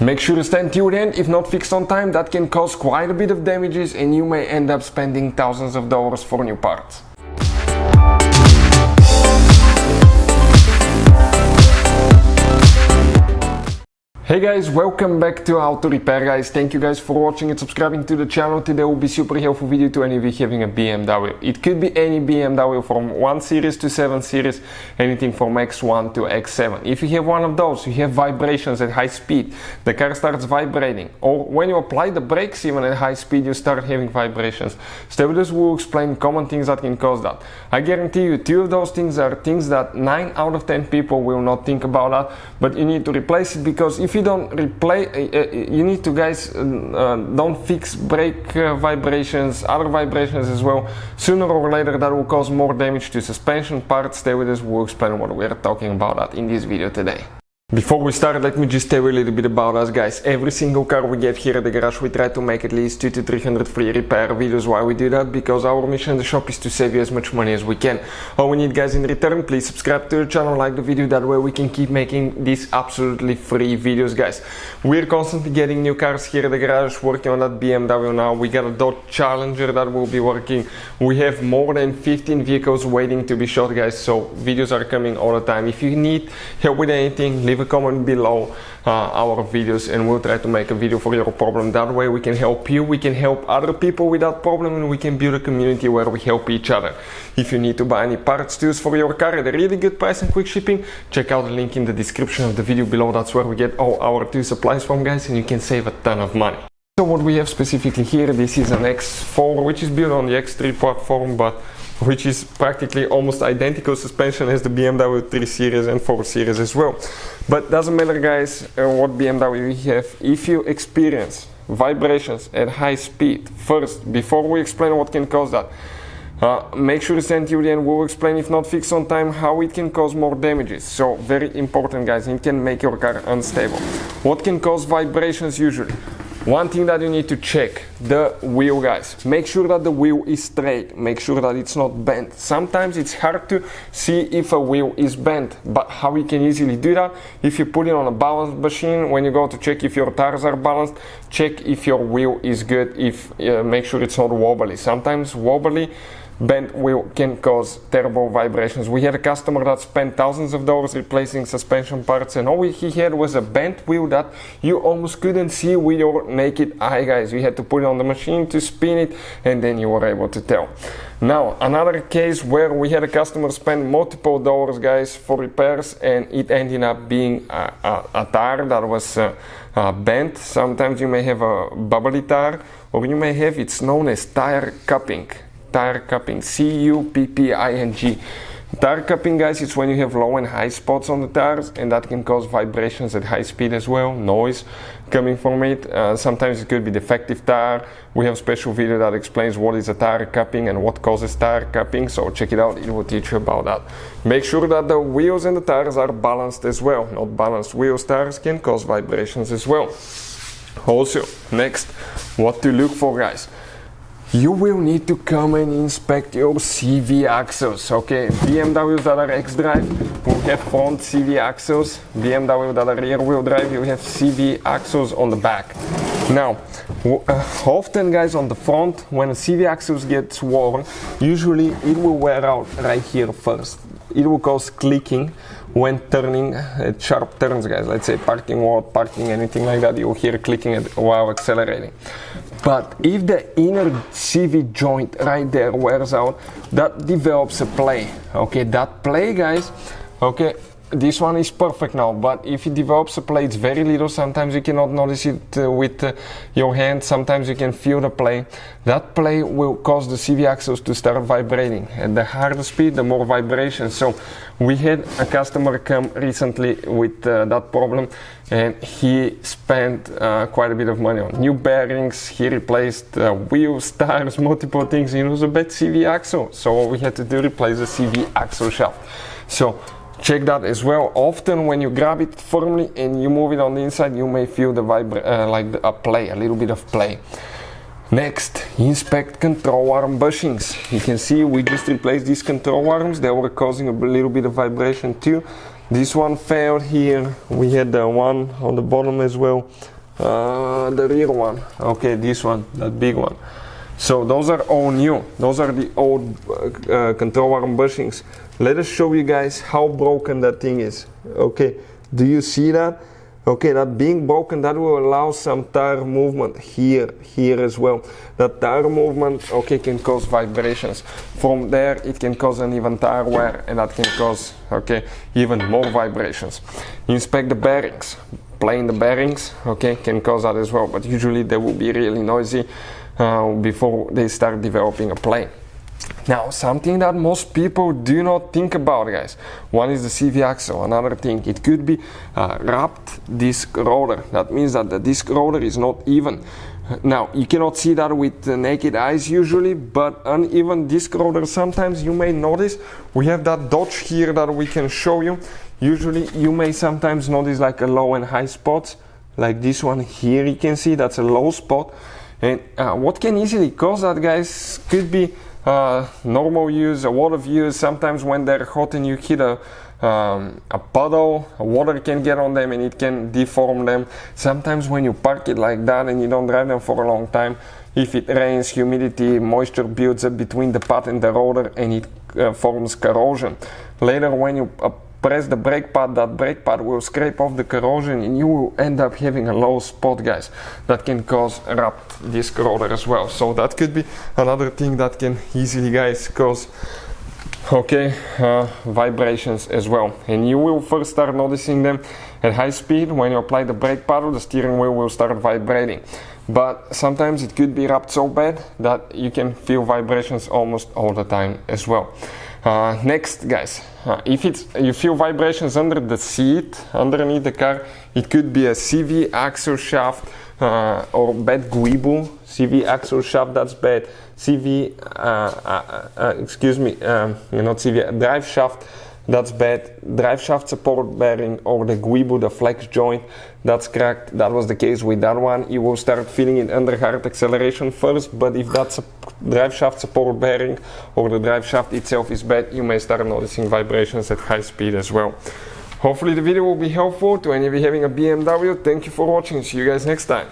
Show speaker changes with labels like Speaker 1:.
Speaker 1: Make sure to stand till the end. If not fixed on time, that can cause quite a bit of damages and you may end up spending thousands of dollars for new parts. Hey guys, welcome back to How to Repair guys. Thank you guys for watching and subscribing to the channel. Today will be super helpful video to any of you having a BMW. It could be any BMW from 1 series to 7 series, anything from X1 to X7. If you have one of those, you have vibrations at high speed, the car starts vibrating, or when you apply the brakes even at high speed you start having vibrations. Stay with us, we'll explain common things that can cause that. I guarantee you 2 of those things are things that 9 out of 10 people will not think about that, but you need to replace it, because if you don't replace, you need to guys don't fix brake vibrations, other vibrations as well. Sooner or later that will cause more damage to suspension parts. Stay with us, we'll explain what we're talking about that in this video today. Before we start, let me just tell you a little bit about us guys. Every single car we get here at the garage, we try to make at least 200 to 300 free repair videos. Why we do that? Because our mission in the shop is to save you as much money as we can. All we need guys in return, please subscribe to the channel, like the video, that way we can keep making these absolutely free videos guys. We're constantly getting new cars here at the garage, working on that BMW now. We got a Dodge Challenger that will be working. We have more than 15 vehicles waiting to be shot guys, so videos are coming all the time. If you need help with anything, leave a comment below our videos and we'll try to make a video for your problem. That way we can help you, we can help other people with that problem, and we can build a community where we help each other. If you need to buy any parts tools for your car at a really good price and quick shipping, check out the link in the description of the video below. That's where we get all our tool supplies from guys, and you can save a ton of money. So what we have specifically here, this is an X4 which is built on the X3 platform, but which is practically almost identical suspension as the BMW 3 Series and 4 Series as well. But doesn't matter guys what BMW you have, if you experience vibrations at high speed, first, before we explain what can cause that, make sure to stand till the end. We'll explain, if not fixed on time, how it can cause more damages. So very important guys, it can make your car unstable. What can cause vibrations usually? One thing that you need to check, the wheel guys. Make sure that the wheel is straight, make sure that it's not bent. Sometimes it's hard to see if a wheel is bent, but how you can easily do that, if you put it on a balance machine, when you go to check if your tires are balanced, check if your wheel is good, if make sure it's not wobbly. Sometimes wobbly bent wheel can cause terrible vibrations. We had a customer that spent thousands of dollars replacing suspension parts, and all he had was a bent wheel that you almost couldn't see with your naked eye guys. We had to put it on the machine to spin it, and then you were able to tell. Now another case where we had a customer spend multiple dollars guys for repairs, and it ended up being a tire that was bent. Sometimes you may have a bubbly tire, or you may have, it's known as tire cupping. Tire cupping, C-U-P-P-I-N-G. Tire cupping guys, it's when you have low and high spots on the tires, and that can cause vibrations at high speed as well, noise coming from it. Sometimes it could be defective tire. We have a special video that explains what is a tire cupping and what causes tire cupping, so check it out, it will teach you about that. Make sure that the wheels and the tires are balanced as well. Not balanced wheels, tires can cause vibrations as well. Also, next, what to look for guys. You will need to come and inspect your CV axles, okay? BMWs that are X-drive will have front CV axles. BMW that are rear-wheel drive, you have CV axles on the back. Now, often guys on the front, when a CV axles gets worn, usually it will wear out right here first. It will cause clicking when turning at sharp turns guys. Let's say parking lot, parking, anything like that, you'll hear clicking while accelerating. But if the inner CV joint right there wears out, that develops a play. Okay, that play guys, okay, this one is perfect now, but if it develops a play, it's very little. Sometimes you cannot notice it with your hand, sometimes you can feel the play. That play will cause the CV axles to start vibrating. At the higher speed, the more vibration. So we had a customer come recently with that problem, and he spent quite a bit of money on new bearings. He replaced wheels, tires, multiple things. It was a bad CV axle, so what we had to do, replace the CV axle shaft. So check that as well. Often when you grab it firmly and you move it on the inside, you may feel the play, a little bit of play. Next, inspect control arm bushings. You can see we just replaced these control arms. They were causing a little bit of vibration too. This one failed here. We had the one on the bottom as well. The rear one. Okay, this one, that big one. So those are all new. Those are the old control arm bushings. Let us show you guys how broken that thing is. Okay, do you see that? Okay, that being broken, that will allow some tire movement here as well. That tire movement, okay, can cause vibrations. From there, it can cause an even tire wear, and that can cause, okay, even more vibrations. Inspect the bearings. Playing the bearings, okay, can cause that as well, but usually they will be really noisy before they start developing a play. Now, something that most people do not think about, guys. One is the CV axle. Another thing, it could be wrapped disc rotor. That means that the disc rotor is not even. Now, you cannot see that with the naked eyes usually, but uneven disc rotor, sometimes you may notice. We have that dodge here that we can show you. Usually, you may sometimes notice like a low and high spots. Like this one here, you can see that's a low spot. And what can easily cause that, guys, could be normal use, a lot of use. Sometimes when they're hot and you hit a puddle, water can get on them and it can deform them. Sometimes when you park it like that and you don't drive them for a long time, if it rains, humidity, moisture builds up between the pad and the rotor and it forms corrosion. Later when you press the brake pad, that brake pad will scrape off the corrosion and you will end up having a low spot, guys. That can cause wrapped disc rotor as well. So that could be another thing that can easily, guys, cause, okay, vibrations as well. And you will first start noticing them at high speed. When you apply the brake pedal, the steering wheel will start vibrating. But sometimes it could be wrapped so bad that you can feel vibrations almost all the time as well. Next, guys, if you feel vibrations under the seat, underneath the car, it could be a CV axle shaft or bad guibu. CV axle shaft, that's bad. CV, excuse me, not CV, drive shaft, that's bad. Drive shaft support bearing or the guibu, the flex joint, that's cracked. That was the case with that one. You will start feeling it under hard acceleration first, but if that's a drive shaft support bearing or the drive shaft itself is bad, you may start noticing vibrations at high speed as well. Hopefully the video will be helpful to any of you having a BMW. Thank you for watching. See you guys next time.